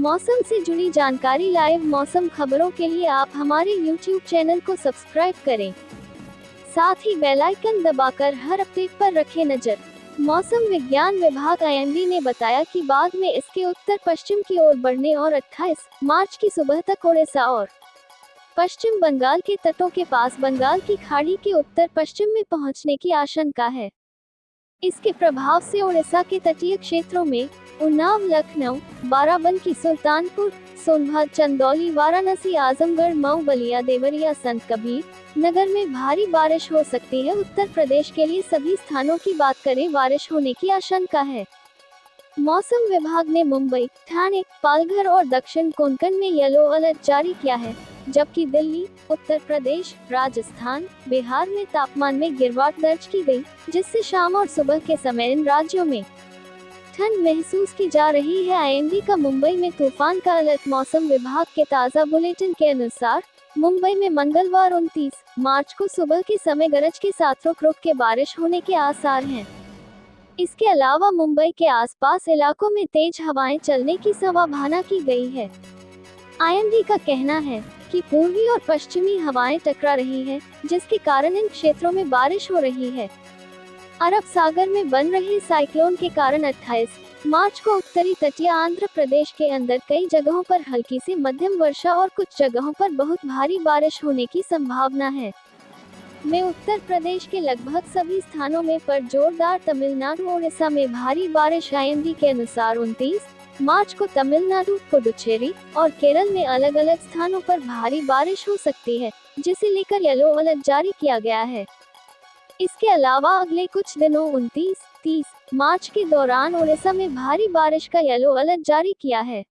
मौसम से जुड़ी जानकारी लाइव मौसम खबरों के लिए आप हमारे YouTube चैनल को सब्सक्राइब करें। साथ ही बेल आइकन दबाकर हर अपडेट पर रखें नजर। मौसम विज्ञान विभाग IMD ने बताया कि बाद में इसके उत्तर पश्चिम की ओर बढ़ने और 28 मार्च की सुबह तक उड़ीसा और पश्चिम बंगाल के तटों के पास बंगाल की खाड़ी के उत्तर पश्चिम में पहुंचने की आशंका है। इसके प्रभाव से उड़ीसा के तटीय क्षेत्रों में उन्नाव, लखनऊ, बाराबंकी, सुल्तानपुर, सोनभद्र, चंदौली, वाराणसी, आजमगढ़, मऊ, बलिया, देवरिया, संत कबीर नगर में भारी बारिश हो सकती है। उत्तर प्रदेश के लिए सभी स्थानों की बात करें, बारिश होने की आशंका है। मौसम विभाग ने मुंबई, ठाणे, पालघर और दक्षिण कोंकण में येलो अलर्ट जारी किया है, जबकि दिल्ली, उत्तर प्रदेश, राजस्थान, बिहार में तापमान में गिरावट दर्ज की गई, जिससे शाम और सुबह के समय इन राज्यों में ठंड महसूस की जा रही है। IMD का मुंबई में तूफान का अलर्ट। मौसम विभाग के ताज़ा बुलेटिन के अनुसार मुंबई में मंगलवार 29 मार्च को सुबह के समय गरज के साथ रुक-रुक के बारिश होने के आसार हैं। इसके अलावा मुंबई के आसपास इलाकों में तेज हवाएं चलने की संभावना की गई है। IMD का कहना है कि पूर्वी और पश्चिमी हवाएं टकरा रही है, जिसके कारण इन क्षेत्रों में बारिश हो रही है। अरब सागर में बन रहे साइक्लोन के कारण 28 मार्च को उत्तरी तटीय आंध्र प्रदेश के अंदर कई जगहों पर हल्की से मध्यम वर्षा और कुछ जगहों पर बहुत भारी बारिश होने की संभावना है। में उत्तर प्रदेश के लगभग सभी स्थानों में पर जोरदार, तमिलनाडु, उड़ीसा में भारी बारिश। IMD के अनुसार 29 मार्च को तमिलनाडु, पुडुचेरी और केरल में अलग अलग स्थानों पर भारी बारिश हो सकती है, जिसे लेकर येलो अलर्ट जारी किया गया है। इसके अलावा अगले कुछ दिनों 29-30 मार्च के दौरान उड़ीसा में भारी बारिश का येलो अलर्ट जारी किया है।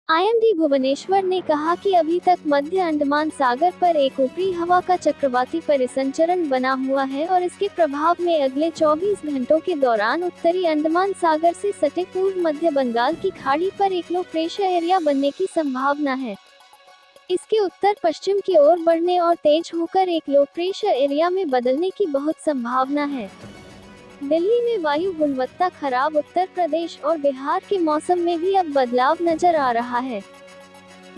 IMD भुवनेश्वर ने कहा कि अभी तक मध्य अंडमान सागर पर एक ऊपरी हवा का चक्रवाती परिसंचरण बना हुआ है और इसके प्रभाव में अगले 24 घंटों के दौरान उत्तरी अंडमान सागर से सटे पूर्व मध्य बंगाल की खाड़ी पर एक लो प्रेशर एरिया बनने की संभावना है। इसके उत्तर पश्चिम की ओर बढ़ने और तेज होकर एक लो प्रेशर एरिया में बदलने की बहुत संभावना है। दिल्ली में वायु गुणवत्ता खराब। उत्तर प्रदेश और बिहार के मौसम में भी अब बदलाव नजर आ रहा है।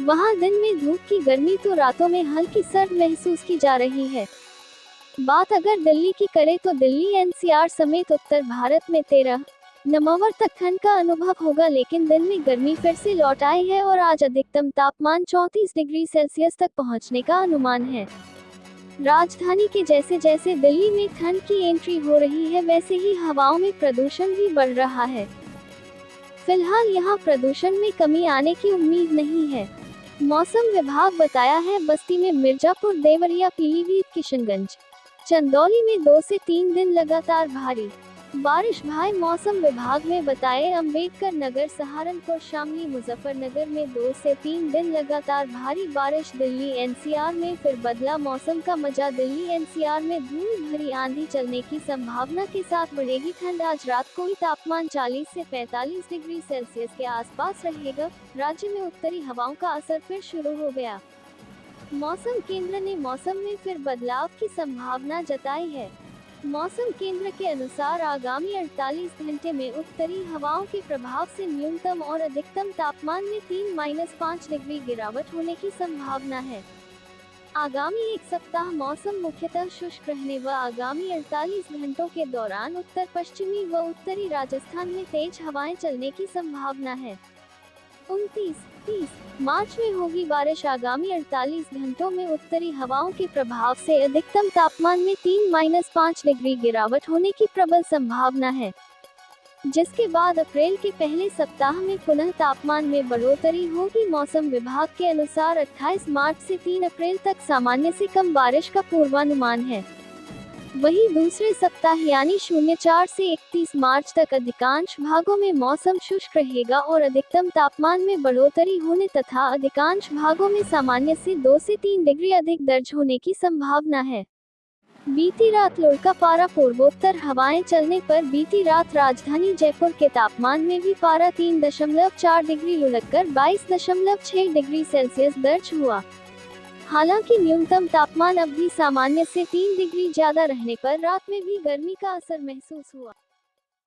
वहां दिन में धूप की गर्मी तो रातों में हल्की सर्द महसूस की जा रही है। बात अगर दिल्ली की करें तो दिल्ली NCR समेत उत्तर भारत में 13 नवंबर तक ठंड का अनुभव होगा, लेकिन दिन में गर्मी फिर से लौट आई है और आज अधिकतम तापमान 34 डिग्री सेल्सियस तक पहुंचने का अनुमान है। राजधानी के जैसे जैसे दिल्ली में ठंड की एंट्री हो रही है, वैसे ही हवाओं में प्रदूषण भी बढ़ रहा है। फिलहाल यहां प्रदूषण में कमी आने की उम्मीद नहीं है। मौसम विभाग बताया है बस्ती में मिर्जापुर, देवरिया, पीलीभीत, किशनगंज, चंदौली में 2 से 3 दिन लगातार भारी बारिश। मौसम विभाग ने बताए अम्बेडकर नगर, सहारनपुर, शामली, मुजफ्फरनगर में 2 से 3 दिन लगातार भारी बारिश। दिल्ली NCR में फिर बदला मौसम का मजा। दिल्ली NCR में धूल भरी आंधी चलने की संभावना के साथ बढ़ेगी ठंड। आज रात को ही तापमान 40 से 45 डिग्री सेल्सियस के आसपास रहेगा। राज्य में उत्तरी हवाओं का असर फिर शुरू हो गया। मौसम केंद्र ने मौसम में फिर बदलाव की संभावना जताई है। मौसम केंद्र के अनुसार आगामी 48 घंटे में उत्तरी हवाओं के प्रभाव से न्यूनतम और अधिकतम तापमान में 3-5 डिग्री गिरावट होने की संभावना है। आगामी एक सप्ताह मौसम मुख्यतः शुष्क रहने व आगामी 48 घंटों के दौरान उत्तर पश्चिमी व उत्तरी राजस्थान में तेज हवाएं चलने की संभावना है। 29-30 मार्च में होगी बारिश। आगामी 48 घंटों में उत्तरी हवाओं के प्रभाव से अधिकतम तापमान में 3-5 डिग्री गिरावट होने की प्रबल संभावना है, जिसके बाद अप्रैल के पहले सप्ताह में पुनः तापमान में बढ़ोतरी होगी। मौसम विभाग के अनुसार 28 मार्च से 3 अप्रैल तक सामान्य से कम बारिश का पूर्वानुमान है। वहीं दूसरे सप्ताह यानी 04 से 31 मार्च तक अधिकांश भागों में मौसम शुष्क रहेगा और अधिकतम तापमान में बढ़ोतरी होने तथा अधिकांश भागों में सामान्य से 2 से 3 डिग्री अधिक दर्ज होने की संभावना है। बीती रात लुढ़का पारा। पूर्वोत्तर हवाएं चलने पर बीती रात राजधानी जयपुर के तापमान में भी पारा 3.4 डिग्री लुढ़ककर 22.6 डिग्री सेल्सियस दर्ज हुआ। हालांकि न्यूनतम तापमान अब भी सामान्य से 3 डिग्री ज्यादा रहने पर रात में भी गर्मी का असर महसूस हुआ।